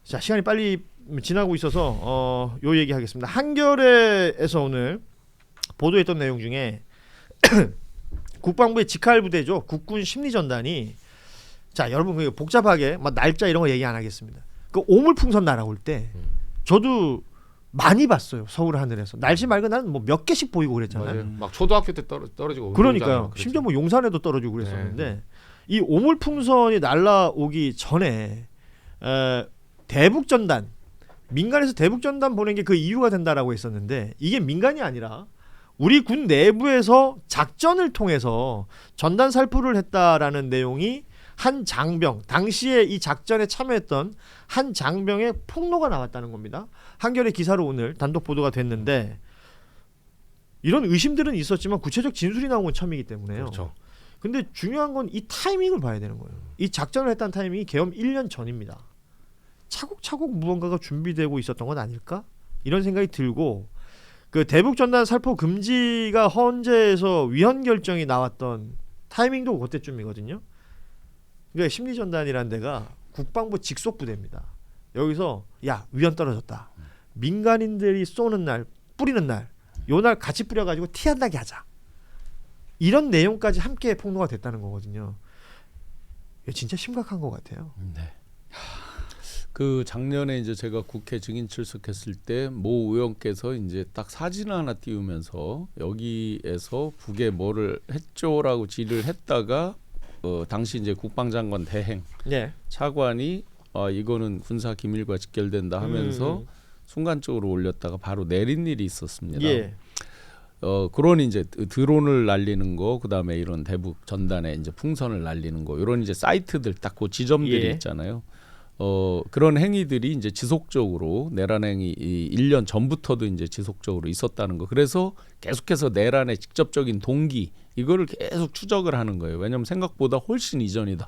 자, 시간이 빨리 지나고 있어서 요 얘기하겠습니다. 한겨레에서 오늘 보도했던 내용 중에 국방부의 직할 부대죠. 국군 심리전단이 자, 여러분 복잡하게 막 날짜 이런 거 얘기 안 하겠습니다. 그 오물풍선 날아올 때 저도 많이 봤어요. 서울 하늘에서. 날씨 맑은 날은 뭐 몇 개씩 보이고 그랬잖아요. 맞아요. 막 초등학교 때 떨어지고. 그러니까요. 심지어 뭐 용산에도 떨어지고 그랬었는데 이 오물풍선이 날아오기 전에 대북전단, 민간에서 대북전단 보낸 게 그 이유가 된다라고 했었는데 이게 민간이 아니라 우리 군 내부에서 작전을 통해서 전단 살포를 했다라는 내용이 한 장병, 당시에 이 작전에 참여했던 한 장병의 폭로가 나왔다는 겁니다. 한겨레 기사로 오늘 단독 보도가 됐는데 이런 의심들은 있었지만 구체적 진술이 나온 건 처음이기 때문에요. 그렇죠. 근데 중요한 건 이 타이밍을 봐야 되는 거예요. 이 작전을 했다는 타이밍이 계엄 1년 전입니다. 차곡차곡 무언가가 준비되고 있었던 건 아닐까? 이런 생각이 들고 그 대북 전단 살포 금지가 헌재에서 위헌 결정이 나왔던 타이밍도 그때쯤이거든요. 그러니까 심리전단이라는 데가 국방부 직속 부대입니다. 여기서 야, 위헌 떨어졌다. 민간인들이 쏘는 날, 뿌리는 날, 요 날 같이 뿌려가지고 티 안 나게 하자. 이런 내용까지 함께 폭로가 됐다는 거거든요. 이거 진짜 심각한 것 같아요. 네. 그 작년에 이제 제가 국회 증인 출석했을 때 모 의원께서 이제 딱 사진을 하나 띄우면서 여기에서 북에 뭐를 했죠라고 질의를 했다가 당시 이제 국방장관 대행 차관이 이거는 군사 기밀과 직결된다 하면서 순간적으로 올렸다가 바로 내린 일이 있었습니다. 예. 그런 이제 드론을 날리는 거, 그다음에 이런 대북 전단에 이제 풍선을 날리는 거, 이런 이제 사이트들 딱 그 지점들이 있잖아요. 그런 행위들이 이제 지속적으로 내란 행위 1년 전부터도 이제 지속적으로 있었다는 거. 그래서 계속해서 내란의 직접적인 동기 이거를 계속 추적을 하는 거예요. 왜냐하면 생각보다 훨씬 이전이다.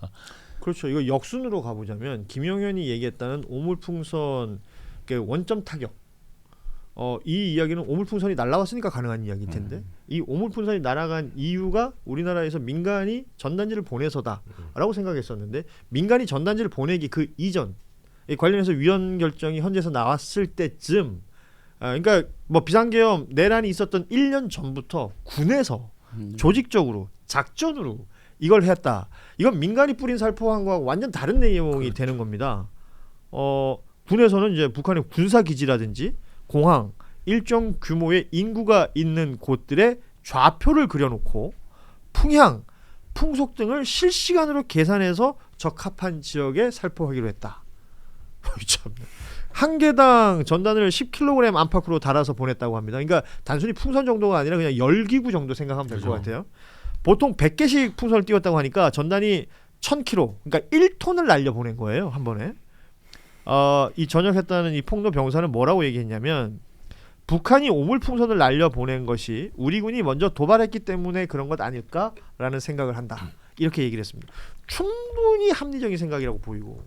그렇죠. 이거 역순으로 가보자면 김용현이 얘기했다는 오물풍선 원점 타격. 이 이야기는 오물풍선이 날아왔으니까 가능한 이야기일 텐데 이 오물풍선이 날아간 이유가 우리나라에서 민간이 전단지를 보내서다라고 생각했었는데 민간이 전단지를 보내기 그 이전 관련해서 위헌 결정이 헌재에서 나왔을 때쯤 그러니까 뭐 비상계엄 내란이 있었던 1년 전부터 군에서 조직적으로 작전으로 이걸 했다. 이건 민간이 뿌린 살포한 거하고 완전 다른 내용이 되는 겁니다. 군에서는 이제 북한의 군사 기지라든지 공항, 일정 규모의 인구가 있는 곳들의 좌표를 그려놓고 풍향, 풍속 등을 실시간으로 계산해서 적합한 지역에 살포하기로 했다. 한 개당 전단을 10kg 안팎으로 달아서 보냈다고 합니다. 그러니까 단순히 풍선 정도가 아니라 그냥 열기구 정도 생각하면 될 것 같아요. 보통 100개씩 풍선을 띄웠다고 하니까 전단이 1000kg, 그러니까 1톤을 날려 보낸 거예요, 한 번에. 이 전역했다는 이 폭로 병사는 뭐라고 얘기했냐면 북한이 오물풍선을 날려 보낸 것이 우리 군이 먼저 도발했기 때문에 그런 것 아닐까라는 생각을 한다. 이렇게 얘기를 했습니다. 충분히 합리적인 생각이라고 보이고.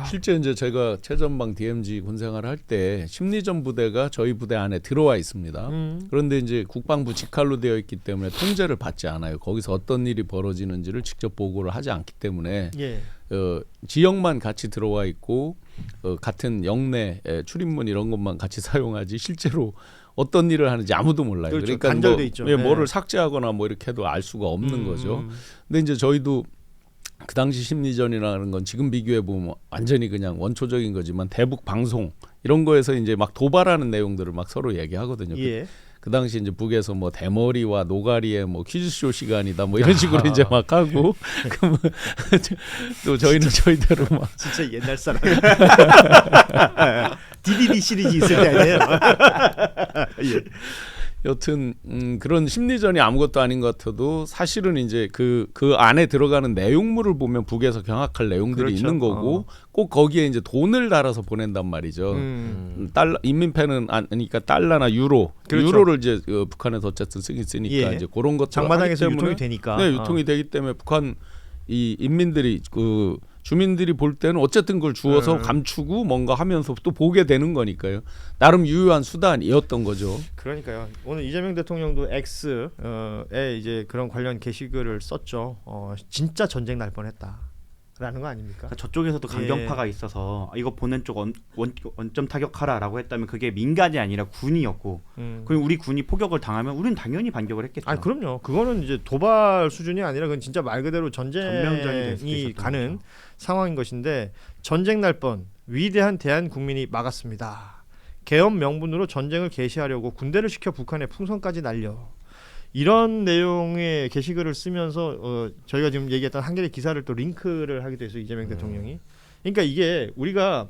실제 이제 제가 최전방 DMZ 군생활을 할 때 심리전 부대가 저희 부대 안에 들어와 있습니다. 그런데 이제 국방부 직할로 되어 있기 때문에 통제를 받지 않아요. 거기서 어떤 일이 벌어지는지를 직접 보고를 하지 않기 때문에 지역만 같이 들어와 있고 같은 영내 출입문 이런 것만 같이 사용하지 실제로 어떤 일을 하는지 아무도 몰라요. 그렇죠. 그러니까 간절돼 있죠. 뭐를 삭제하거나 뭐 이렇게 해도 알 수가 없는 거죠. 근데 이제 저희도 그 당시 심리전이라는 건 지금 비교해 보면 완전히 그냥 원초적인 거지만 대북 방송 이런 거에서 이제 막 도발하는 내용들을 막 서로 얘기하거든요. 그 당시 이제 북에서 뭐 대머리와 노가리의 뭐 퀴즈쇼 시간이다 뭐 이런 식으로 이제 막 하고 또 저희는 저희대로 막 진짜 옛날 사람. DDD 시리즈 있을 때 아니에요? 여튼 그런 심리전이 아무것도 아닌 것 같아도 사실은 이제 그 안에 들어가는 내용물을 보면 북에서 경악할 내용들이 있는 거고 꼭 거기에 이제 돈을 달아서 보낸단 말이죠. 달러 인민폐는 아니니까 달러나 유로, 유로를 이제 북한에서 어쨌든 쓰긴 쓰니까 이제 그런 것 장마당에서 유통이 되니까. 네, 유통이 되기 때문에 북한 이 인민들이 그 주민들이 볼 때는 어쨌든 그걸 주어서 감추고 뭔가 하면서 또 보게 되는 거니까요. 나름 유효한 수단이었던 거죠. 그러니까요. 오늘 이재명 대통령도 X에 이제 그런 관련 게시글을 썼죠. 진짜 전쟁 날 뻔했다. 거 아닙니까? 그러니까 저쪽에서도 강경파가 있어서 이거 보낸 쪽 원점 타격하라라고 했다면 그게 민간이 아니라 군이었고 그럼 우리 군이 포격을 당하면 우리는 당연히 반격을 했겠죠. 아 그럼요. 그거는 이제 도발 수준이 아니라 그건 진짜 말 그대로 전면전이 될 수도 전쟁이 있었던 가는 거죠. 상황인 것인데 전쟁 날 뻔 위대한 대한 국민이 막았습니다. 계엄 명분으로 전쟁을 개시하려고 군대를 시켜 북한에 풍선까지 날려 이런 내용의 게시글을 쓰면서 저희가 지금 얘기했던 한겨레 기사를 또 링크를 하기도 했어요. 이재명 대통령이. 그러니까 이게 우리가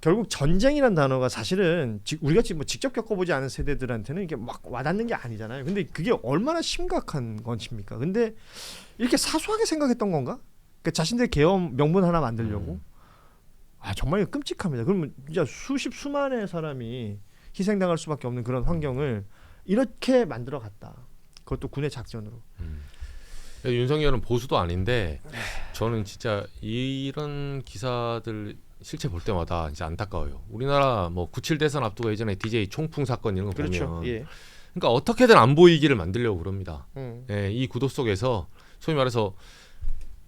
결국 전쟁이란 단어가 사실은 우리가 지금 뭐 직접 겪어보지 않은 세대들한테는 이게 막 와닿는 게 아니잖아요. 근데 그게 얼마나 심각한 것입니까? 근데 이렇게 사소하게 생각했던 건가? 그러니까 자신들의 계엄 명분 하나 만들려고? 아 정말 끔찍합니다. 그러면 진짜 수만의 사람이 희생당할 수밖에 없는 그런 환경을 이렇게 만들어갔다. 그것도 군의 작전으로. 윤석열은 보수도 아닌데 저는 진짜 이런 기사들 실제 볼 때마다 진짜 안타까워요. 우리나라 뭐 97 대선 앞두고 예전에 DJ 총풍 사건 이런 거 그렇죠. 보면 예. 그러니까 어떻게든 안 보이기를 만들려고 그럽니다. 예, 이 구도 속에서 소위 말해서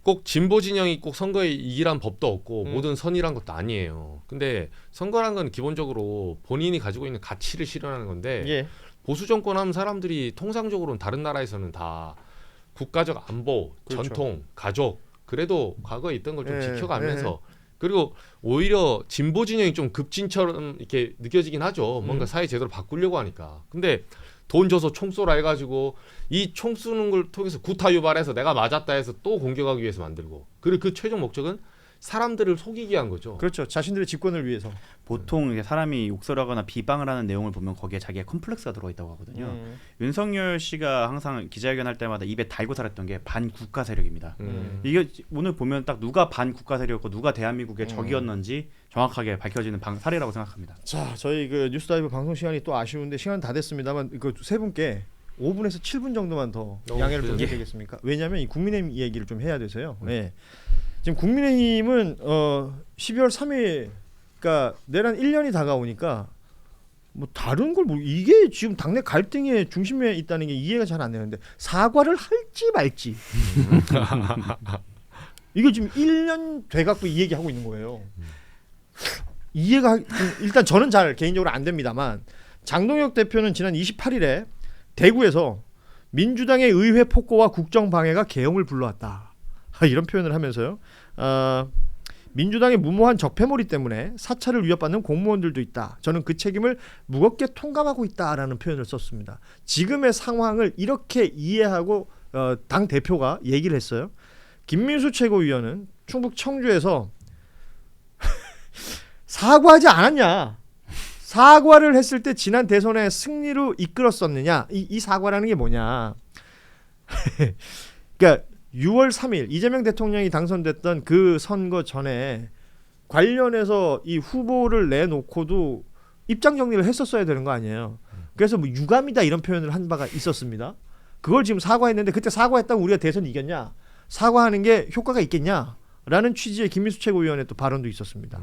꼭 진보 진영이 꼭 선거에 이기란 법도 없고 모든 선이란 것도 아니에요. 근데 선거란 건 기본적으로 본인이 가지고 있는 가치를 실현하는 건데 예. 보수 정권 하면 사람들이 통상적으로는 다른 나라에서는 다 국가적 안보, 그렇죠. 전통, 가족 그래도 과거에 있던 걸 좀 예, 지켜가면서 그리고 오히려 진보 진영이 좀 급진처럼 이렇게 느껴지긴 하죠. 뭔가 사회 제도를 바꾸려고 하니까. 근데 돈 줘서 총 쏘라 해가지고 이 총 쏘는 걸 통해서 구타 유발해서 내가 맞았다 해서 또 공격하기 위해서 만들고 그리고 그 최종 목적은 사람들을 속이기 위한 거죠. 그렇죠. 자신들의 집권을 위해서. 보통 이게 사람이 욕설하거나 비방을 하는 내용을 보면 거기에 자기의 컴플렉스가 들어있다고 하거든요. 윤석열 씨가 항상 기자회견 할 때마다 입에 달고 살았던 게 반국가 세력입니다. 이게 오늘 보면 딱 누가 반국가 세력이었고 누가 대한민국의 적이었는지 정확하게 밝혀지는 사례라고 생각합니다. 자, 저희 그 뉴스다이브 방송 시간이 또 아쉬운데 시간 다 됐습니다만 그 세 분께 5분에서 7분 정도만 더 양해를 좀 그래요? 되겠습니까? 왜냐하면 이 국민의힘 얘기를 좀 해야 돼서요. 네. 지금 국민의힘은 12월 3일 그러니까 내란 1년이 다가오니까 뭐 다른 걸 뭐 이게 지금 당내 갈등의 중심에 있다는 게 이해가 잘 안 되는데 사과를 할지 말지 이게 지금 1년 돼갖고 이 얘기하고 있는 거예요. 이해가 일단 저는 잘 개인적으로 안 됩니다만 장동혁 대표는 지난 28일에 대구에서 민주당의 의회 폭거와 국정 방해가 계엄을 불러왔다 이런 표현을 하면서요. 민주당의 무모한 적폐몰이 때문에 사찰을 위협받는 공무원들도 있다. 저는 그 책임을 무겁게 통감하고 있다라는 표현을 썼습니다. 지금의 상황을 이렇게 이해하고 당 대표가 얘기를 했어요. 김민수 최고위원은 충북 청주에서 사과하지 않았냐? 사과를 했을 때 지난 대선의 승리로 이끌었었느냐? 이 사과라는 게 뭐냐? 그러니까 6월 3일 이재명 대통령이 당선됐던 그 선거 전에 관련해서 이 후보를 내놓고도 입장 정리를 했었어야 되는 거 아니에요. 그래서 뭐 유감이다 이런 표현을 한 바가 있었습니다. 그걸 지금 사과했는데 그때 사과했다면 우리가 대선 이겼냐? 사과하는 게 효과가 있겠냐? 라는 취지의 김민수 최고위원의 또 발언도 있었습니다.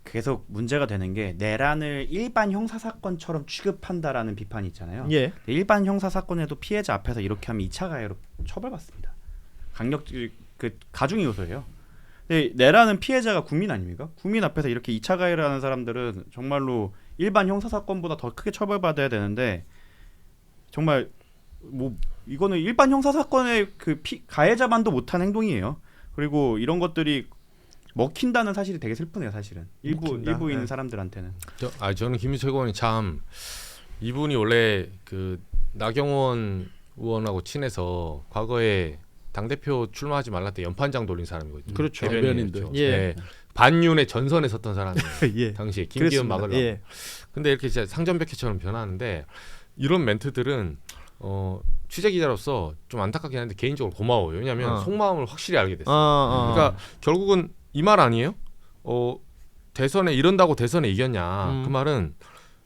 계속 문제가 되는 게 내란을 일반 형사사건처럼 취급한다라는 비판이 있잖아요. 예. 일반 형사사건에도 피해자 앞에서 이렇게 하면 2차 가해로 처벌받습니다. 강력 그 가중의 요소예요. 근데 내란은 피해자가 국민 아닙니까? 국민 앞에서 이렇게 2차 가해를 하는 사람들은 정말로 일반 형사사건보다 더 크게 처벌받아야 되는데 정말 뭐 이거는 일반 형사사건의 그 가해자만도 못한 행동이에요. 그리고 이런 것들이 먹힌다는 사실이 되게 슬프네요. 사실은 일부 있는 네. 사람들한테는. 저는 김민수 최고원이 참 이분이 원래 그 나경원 의원하고 친해서 과거에 당대표 출마하지 말라 때 연판장 돌린 사람이거든요. 그렇죠. 대변인들. 예. 네. 반윤의 전선에 섰던 사람이에요. 예. 당시에 김기현 그랬습니다. 막으려고. 예. 근데 이렇게 진짜 상전백해처럼 변하는데 이런 멘트들은 취재 기자로서 좀 안타깝긴 한데 개인적으로 고마워요. 왜냐하면 속마음을 확실히 알게 됐어요. 그러니까 결국은 이 말 아니에요? 대선에 이런다고 대선에 이겼냐? 그 말은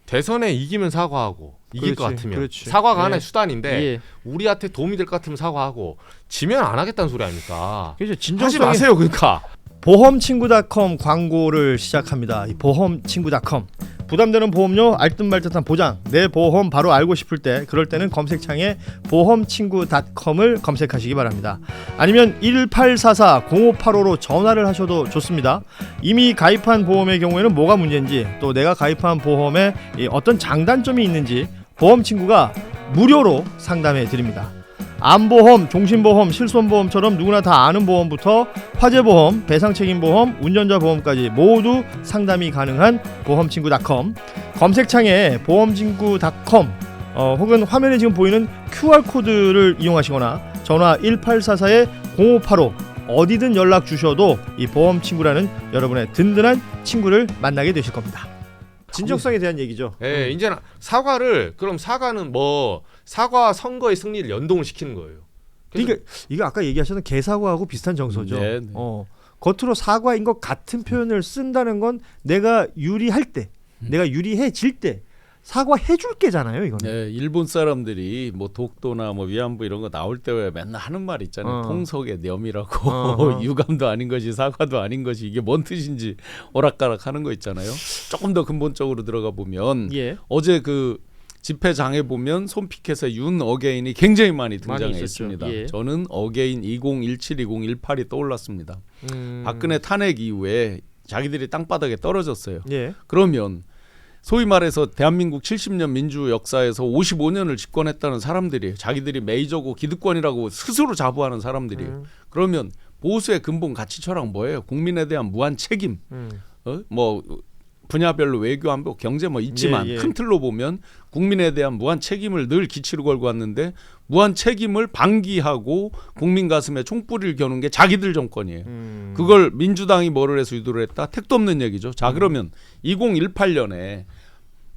대선에 이기면 사과하고 이길 것 같으면 그렇지. 사과가 예. 하나의 수단인데 예. 우리한테 도움이 될 것 같으면 사과하고 지면 안 하겠다는 소리 아닙니까? 그래서 하지 진정성의 마세요, 그러니까. 보험친구닷컴 광고를 시작합니다. 이 보험친구닷컴 부담되는 보험료, 알듯말듯한 보장, 내 보험 바로 알고 싶을 때 그럴 때는 검색창에 보험친구.com을 검색하시기 바랍니다. 아니면 1844-0585로 전화를 하셔도 좋습니다. 이미 가입한 보험의 경우에는 뭐가 문제인지, 또 내가 가입한 보험에 어떤 장단점이 있는지 보험친구가 무료로 상담해 드립니다. 암보험, 종신보험, 실손보험처럼 누구나 다 아는 보험부터 화재보험, 배상책임보험, 운전자보험까지 모두 상담이 가능한 보험친구.com, 검색창에 보험친구.com 혹은 화면에 지금 보이는 QR코드를 이용하시거나 전화 1844-0585 어디든 연락 주셔도 이 보험친구라는 여러분의 든든한 친구를 만나게 되실 겁니다. 진정성에 대한 얘기죠. 예, 이제는 사과는 뭐 사과 선거의 승리를 연동을 시키는 거예요. 그러니까 이거 아까 얘기하셨던 개사과하고 비슷한 정서죠. 네, 네. 겉으로 사과인 것 같은 표현을 쓴다는 건 내가 유리할 때, 내가 유리해질 때 사과해줄게잖아요, 이거는. 네, 일본 사람들이 뭐 독도나 뭐 위안부 이런 거 나올 때 왜 맨날 하는 말 있잖아요. 통속의 념이라고. 유감도 아닌 것이 사과도 아닌 것이 이게 뭔 뜻인지 오락가락 하는 거 있잖아요. 조금 더 근본적으로 들어가 보면 어제 그 집회장에 보면 손피켓에 윤 어게인이 굉장히 많이 등장했습니다. 저는 어게인 2017, 2018이 떠올랐습니다. 박근혜 탄핵 이후에 자기들이 땅바닥에 떨어졌어요. 그러면 소위 말해서 대한민국 70년 민주 역사에서 55년을 집권했다는 사람들이 자기들이 메이저고 기득권이라고 스스로 자부하는 사람들이 그러면 보수의 근본 가치 철학 뭐예요? 국민에 대한 무한 책임. 뭐 분야별로 외교, 안보, 경제 뭐 있지만 큰 틀로 보면 국민에 대한 무한 책임을 늘 기치로 걸고 왔는데 무한 책임을 방기하고 국민 가슴에 총뿌리를 겨누는 게 자기들 정권이에요. 그걸 민주당이 뭐를 해서 유도를 했다? 택도 없는 얘기죠. 자 그러면 2018년에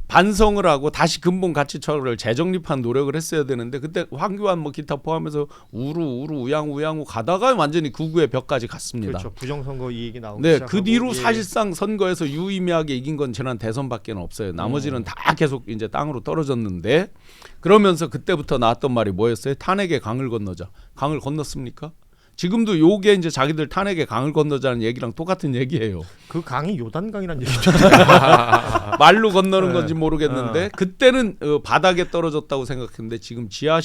반성을 하고 다시 근본 가치 철학을 재정립한 노력을 했어야 되는데 그때 황교안 뭐 기타 포함해서 우양우 가다가 완전히 극우의 벽까지 갔습니다. 그렇죠. 부정선거 이익이 나오고 네, 그 뒤로 사실상 선거에서 유의미하게 이긴 건 지난 대선밖에 없어요. 나머지는 다 계속 이제 땅으로 떨어졌는데 그러면서 그때부터 나왔던 말이 뭐였어요? 탄핵의 강을 건너자. 강을 건넜습니까? 지금도 요게 이제 자기들 탄핵의 강을 건너자는 얘기랑 똑같은 얘기예요. 그 강이 요단강이라는 얘기죠. 말로 건너는 건지 모르겠는데 그때는 바닥에 떨어졌다고 생각했는데 지금 지하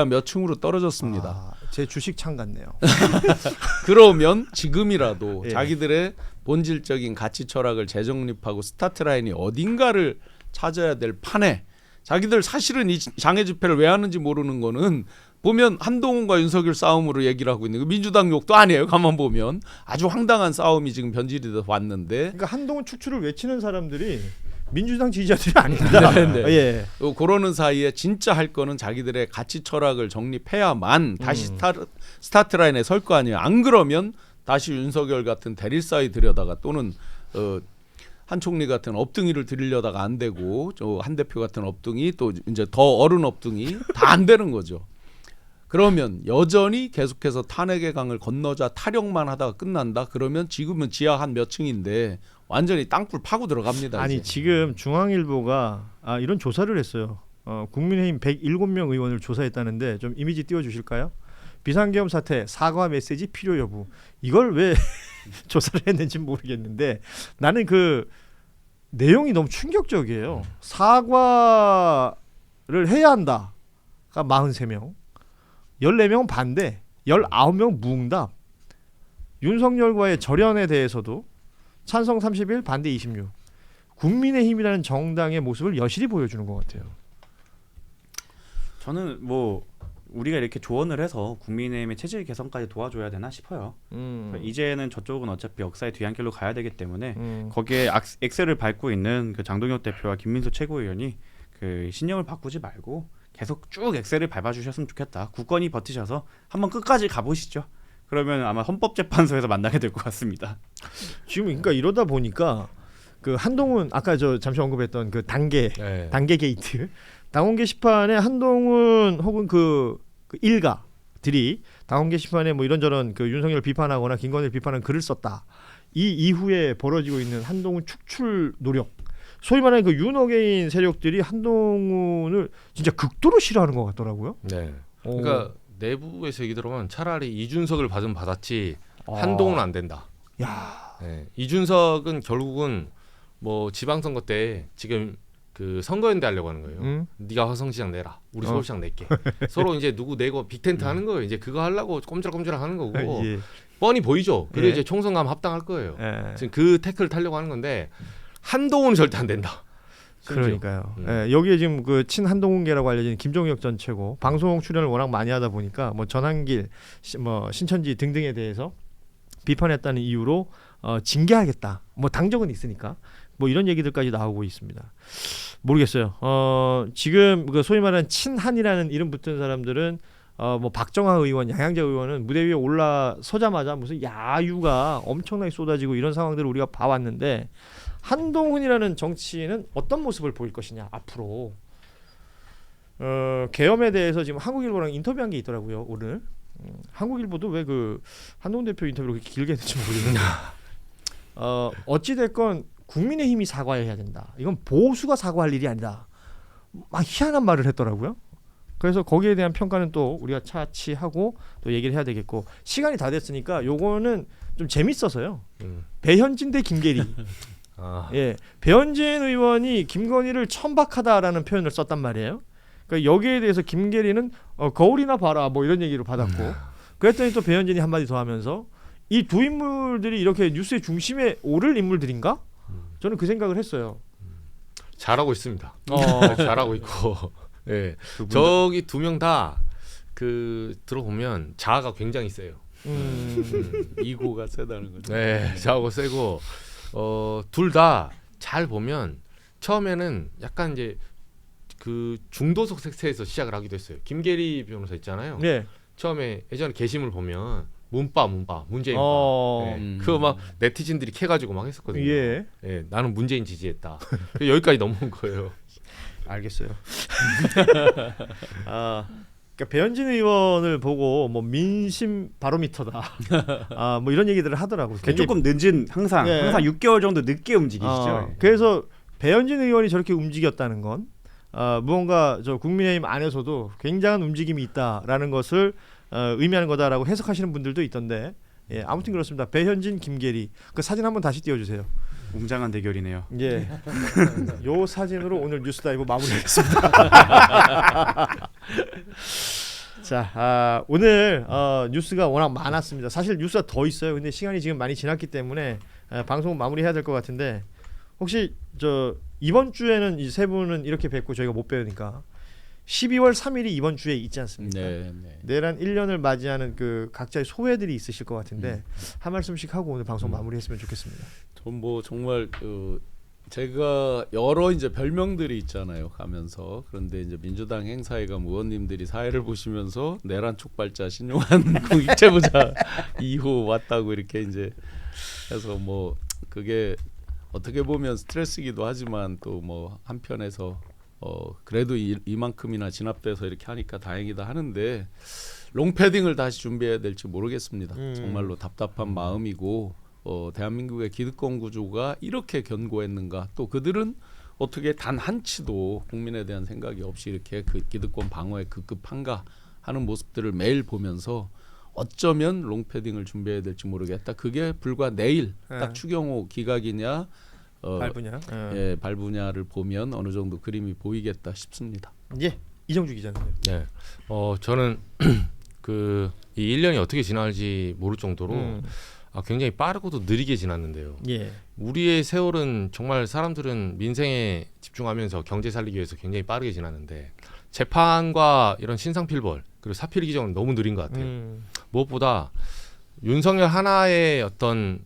몇 층으로 떨어졌습니다. 제 주식 창 같네요. 그러면 지금이라도 자기들의 본질적인 가치 철학을 재정립하고 스타트 라인이 어딘가를 찾아야 될 판에 자기들 사실은 이 장애 집회를 왜 하는지 모르는 거는 보면 한동훈과 윤석열 싸움으로 얘기를 하고 있는 거 민주당 욕도 아니에요. 가만 보면 아주 황당한 싸움이 지금 변질이 돼서 왔는데 그러니까 한동훈 축출을 외치는 사람들이 민주당 지지자들이 아닙니다. 그러는 사이에 진짜 할 거는 자기들의 가치 철학을 정립해야만 다시 스타트 라인에 설 거 아니에요. 안 그러면 다시 윤석열 같은 대릴사이 들여다가 또는 한 총리 같은 업둥이를 들이려다가 안 되고 한 대표 같은 업둥이 또 이제 더 어른 업둥이 다 안 되는 거죠. 그러면 여전히 계속해서 탄핵의 강을 건너자 타령만 하다가 끝난다. 그러면 지금은 지하 한 몇 층인데 완전히 땅굴 파고 들어갑니다. 아니 이제. 지금 중앙일보가 이런 조사를 했어요. 국민의힘 107명 의원을 조사했다는데 좀 이미지 띄워주실까요? 비상계엄 사태 사과 메시지 필요 여부. 이걸 왜 조사를 했는지 모르겠는데 나는 그 내용이 너무 충격적이에요. 사과를 해야 한다가 43명. 14명은 반대, 19명 무응답. 윤석열과의 절연에 대해서도 찬성 31, 반대 26. 국민의힘이라는 정당의 모습을 여실히 보여주는 것 같아요. 저는 뭐 우리가 이렇게 조언을 해서 국민의힘의 체질 개선까지 도와줘야 되나 싶어요. 이제는 저쪽은 어차피 역사의 뒤안길로 가야 되기 때문에 거기에 엑셀을 밟고 있는 그 장동혁 대표와 김민수 최고위원이 그 신념을 바꾸지 말고 계속 쭉 엑셀을 밟아주셨으면 좋겠다. 굳건히 버티셔서 한번 끝까지 가보시죠. 그러면 아마 헌법재판소에서 만나게 될 것 같습니다. 지금 그러니까 이러다 보니까 그 한동훈 아까 저 잠시 언급했던 그 단계 게이트 당원 게시판에 한동훈 혹은 그 일가들이 당원 게시판에 뭐 이런저런 그 윤석열 비판하거나 김건희 비판하는 글을 썼다. 이 이후에 벌어지고 있는 한동훈 축출 노력. 소위 말하는 그 윤어게인 세력들이 한동훈을 진짜 극도로 싫어하는 것 같더라고요. 네. 그러니까 내부에서 얘기 들어보면 차라리 이준석을 받으면 받았지 한동훈은 안 된다. 야. 네. 이준석은 결국은 뭐 지방선거 때 지금 그 선거연대 하려고 하는 거예요. 네가 화성시장 내라, 우리 서울시장 낼게. 서로 이제 누구 내고 빅텐트 하는 거예요. 이제 그거 하려고 꼼지락꼼지락 하는 거고 예. 뻔히 보이죠. 그리고 예. 이제 총선 가면 합당할 거예요. 예. 지금 그 태클을 타려고 하는 건데 한동훈은 절대 안 된다. 그러니까요. 예, 여기에 지금 그 친한동훈계라고 알려진 김종혁 전 최고 방송 출연을 워낙 많이 하다 보니까 뭐 전한길, 뭐 신천지 등등에 대해서 비판했다는 이유로 징계하겠다. 뭐 당적은 있으니까 뭐 이런 얘기들까지 나오고 있습니다. 모르겠어요. 지금 그 소위 말하는 친한이라는 이름 붙은 사람들은 뭐 박정하 의원, 양양자 의원은 무대 위에 올라서자마자 무슨 야유가 엄청나게 쏟아지고 이런 상황들을 우리가 봐왔는데 한동훈이라는 정치인은 어떤 모습을 보일 것이냐 앞으로. 계엄에 대해서 지금 한국일보랑 인터뷰한 게 있더라고요 오늘. 한국일보도 왜 그 한동훈 대표 인터뷰를 그렇게 길게 했는지 모르겠는데 어찌 됐건 국민의힘이 사과해야 된다. 이건 보수가 사과할 일이 아니다. 막 희한한 말을 했더라고요. 그래서 거기에 대한 평가는 또 우리가 차치하고 또 얘기를 해야 되겠고 시간이 다 됐으니까 요거는 좀 재밌어서요. 배현진 대 김계리. 예, 배현진 의원이 김건희를 천박하다라는 표현을 썼단 말이에요. 그러니까 여기에 대해서 김계리는 거울이나 봐라 뭐 이런 얘기를 받았고 그랬더니 또 배현진이 한마디 더 하면서 이 두 인물들이 이렇게 뉴스의 중심에 오를 인물들인가? 저는 그 생각을 했어요. 잘하고 있습니다. 잘하고 있고 예. 저기 두 명 다 그 들어보면 자아가 굉장히 세요. 이고가 세다는 거죠. 네, 자아가 세고 둘 다 잘 보면 처음에는 약간 이제 그 중도석 색채에서 시작을 하기도 했어요. 김계리 변호사 있잖아요. 네. 처음에 예전에 게시물 보면 문바 문재인 네. 그거 막 네티즌들이 캐가지고 막 했었거든요. 예. 네, 나는 문재인 지지했다. 여기까지 넘어온 거예요. 알겠어요. 그러니까 배현진 의원을 보고 뭐 민심 바로미터다. 뭐 이런 얘기들을 하더라고요. 조금 늦은 항상 6개월 정도 늦게 움직이시죠. 그래서 배현진 의원이 저렇게 움직였다는 건 무언가 저 국민의힘 안에서도 굉장한 움직임이 있다라는 것을 의미하는 거다라고 해석하시는 분들도 있던데 예, 아무튼 그렇습니다. 배현진, 김계리 그 사진 한번 다시 띄워주세요. 웅장한 대결이네요. 예, 요 사진으로 오늘 뉴스다이브 마무리하겠습니다. 자, 오늘 뉴스가 워낙 많았습니다. 사실 뉴스가 더 있어요. 근데 시간이 지금 많이 지났기 때문에 방송 마무리해야 될 것 같은데 혹시 저 이번 주에는 이 세 분은 이렇게 뵙고 저희가 못 뵈니까 12월 3일이 이번 주에 있지 않습니까? 네. 내란 1년을 맞이하는 그 각자의 소회들이 있으실 것 같은데 한 말씀씩 하고 오늘 방송 마무리했으면 좋겠습니다. 전 뭐 정말 제가 여러 이제 별명들이 있잖아요 가면서. 그런데 이제 민주당 행사회관 의원님들이 사회를 보시면서 내란 촉발자 신용한 공익제보자 2호 왔다고 이렇게 이제 해서 뭐 그게 어떻게 보면 스트레스기도 하지만 또 뭐 한편에서 그래도 이만큼이나 진압돼서 이렇게 하니까 다행이다 하는데 롱패딩을 다시 준비해야 될지 모르겠습니다. 정말로 답답한 마음이고 대한민국의 기득권 구조가 이렇게 견고했는가, 또 그들은 어떻게 단 한치도 국민에 대한 생각이 없이 이렇게 그 기득권 방어에 급급한가 하는 모습들을 매일 보면서 어쩌면 롱패딩을 준비해야 될지 모르겠다. 그게 불과 내일 딱 추경호 기각이냐 발부냐? 예, 발부냐를 보면 어느 정도 그림이 보이겠다 싶습니다. 예, 이정주 기자님. 네, 저는 그 이 1년이 어떻게 지날지 모를 정도로 굉장히 빠르고도 느리게 지났는데요. 예. 우리의 세월은 정말 사람들은 민생에 집중하면서 경제 살리기 위해서 굉장히 빠르게 지났는데 재판과 이런 신상필벌 그리고 사필 기정은 너무 느린 것 같아요. 무엇보다 윤석열 하나의 어떤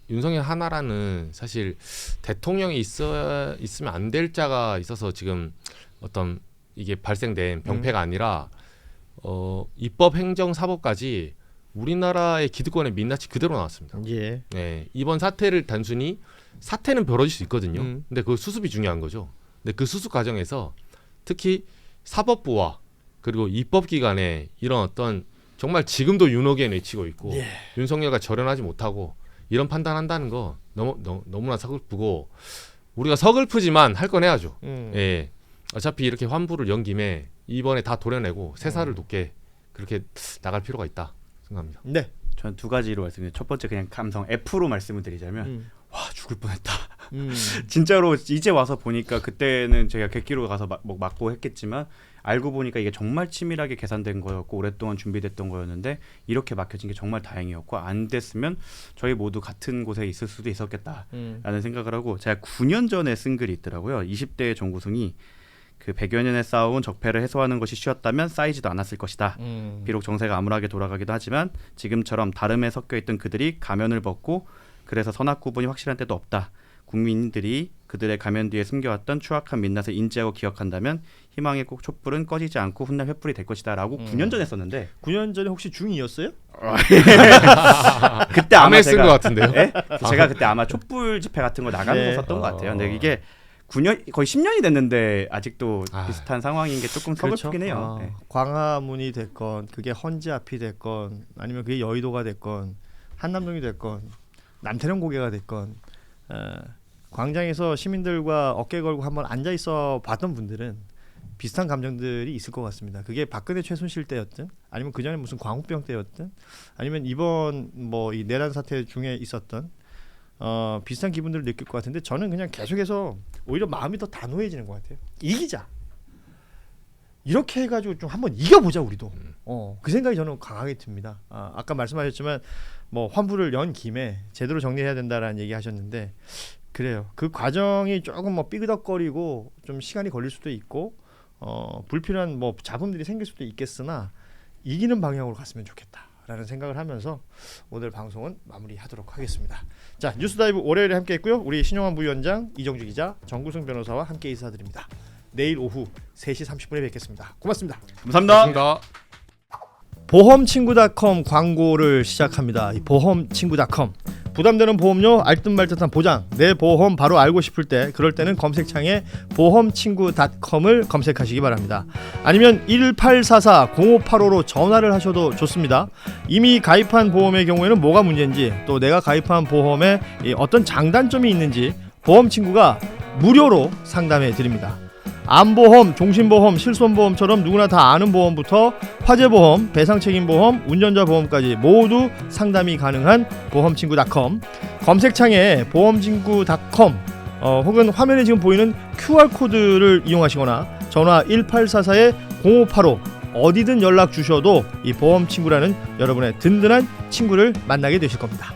윤석열 하나라는 사실 대통령이 있으면 안 될 자가 있어서 지금 어떤 이게 발생된 병폐가 아니라 입법, 행정, 사법까지 우리나라의 기득권의 민낯이 그대로 나왔습니다. 예. 네, 이번 사태를 단순히 사태는 벌어질 수 있거든요. 근데 그 수습이 중요한 거죠. 근데 그 수습 과정에서 특히 사법부와 그리고 입법기관의 이런 어떤 정말 지금도 윤호기에 내치고 있고 윤석열과 절연하지 못하고 이런 판단한다는 거 너무나 서글프고 우리가 서글프지만 할 건 해야죠. 예, 어차피 이렇게 환부를 연 김에 이번에 다 도려내고 새살을 돋게 그렇게 나갈 필요가 있다 생각합니다. 네. 저는 두 가지로 말씀드려요. 첫 번째 그냥 감성 F로 말씀을 드리자면 와 죽을 뻔했다. 진짜로 이제 와서 보니까 그때는 제가 객기로 가서 맞고 했겠지만 알고 보니까 이게 정말 치밀하게 계산된 거였고 오랫동안 준비됐던 거였는데 이렇게 막혀진 게 정말 다행이었고 안 됐으면 저희 모두 같은 곳에 있을 수도 있었겠다라는 생각을 하고 제가 9년 전에 쓴 글이 있더라고요. 20대의 정구승이 그 100여 년의 싸워온 적폐를 해소하는 것이 쉬웠다면 쌓이지도 않았을 것이다. 비록 정세가 암울하게 돌아가기도 하지만 지금처럼 다름에 섞여있던 그들이 가면을 벗고 그래서 선악 구분이 확실한 때도 없다. 국민들이 그들의 가면 뒤에 숨겨왔던 추악한 민낯을 인지하고 기억한다면 희망의 꼭 촛불은 꺼지지 않고 훗날 횃불이 될 것이다 라고 9년 전에 썼는데 9년 전에 혹시 중2였어요? 그때 아마 쓴 것 같은데요. 네? 제가 그때 아마 촛불 집회 같은 거 나가면서 썼던 것 같아요. 근데 이게 9년 거의 10년이 됐는데 아직도 비슷한 상황인 게 조금 서글프긴 해요. 네. 광화문이 됐건 그게 헌재 앞이 됐건 아니면 그게 여의도가 됐건 한남동이 됐건 남태령 고개가 됐건 광장에서 시민들과 어깨 걸고 한번 앉아 있어 봤던 분들은 비슷한 감정들이 있을 것 같습니다. 그게 박근혜 최순실 때였든 아니면 그 전에 무슨 광우병 때였든 아니면 이번 뭐 이 내란 사태 중에 있었던 비슷한 기분들을 느낄 것 같은데 저는 그냥 계속해서 오히려 마음이 더 단호해지는 것 같아요. 이기자. 이렇게 해가지고 좀 한번 이겨보자 우리도. 그 생각이 저는 강하게 듭니다. 아까 말씀하셨지만 뭐 환부를 연 김에 제대로 정리해야 된다라는 얘기하셨는데 그래요. 그 과정이 조금 뭐 삐그덕거리고 좀 시간이 걸릴 수도 있고 불필요한 뭐 잡음들이 생길 수도 있겠으나 이기는 방향으로 갔으면 좋겠다라는 생각을 하면서 오늘 방송은 마무리하도록 하겠습니다. 자, 뉴스다이브 월요일에 함께했고요. 우리 신용환 부위원장, 이정주 기자, 정구승 변호사와 함께 인사드립니다. 내일 오후 3시 30분에 뵙겠습니다. 고맙습니다. 감사합니다. 보험친구닷컴 광고를 시작합니다. 이 보험친구닷컴 부담되는 보험료 알듯말듯한 보장 내 보험 바로 알고 싶을 때 그럴 때는 검색창에 보험친구닷컴을 검색하시기 바랍니다. 아니면 1844-0585로 전화를 하셔도 좋습니다. 이미 가입한 보험의 경우에는 뭐가 문제인지 또 내가 가입한 보험에 어떤 장단점이 있는지 보험친구가 무료로 상담해 드립니다. 암보험, 종신보험, 실손보험처럼 누구나 다 아는 보험부터 화재보험, 배상책임보험, 운전자보험까지 모두 상담이 가능한 보험친구닷컴 검색창에 보험친구닷컴 혹은 화면에 지금 보이는 QR코드를 이용하시거나 전화 1844-0585 어디든 연락 주셔도 이 보험친구라는 여러분의 든든한 친구를 만나게 되실 겁니다.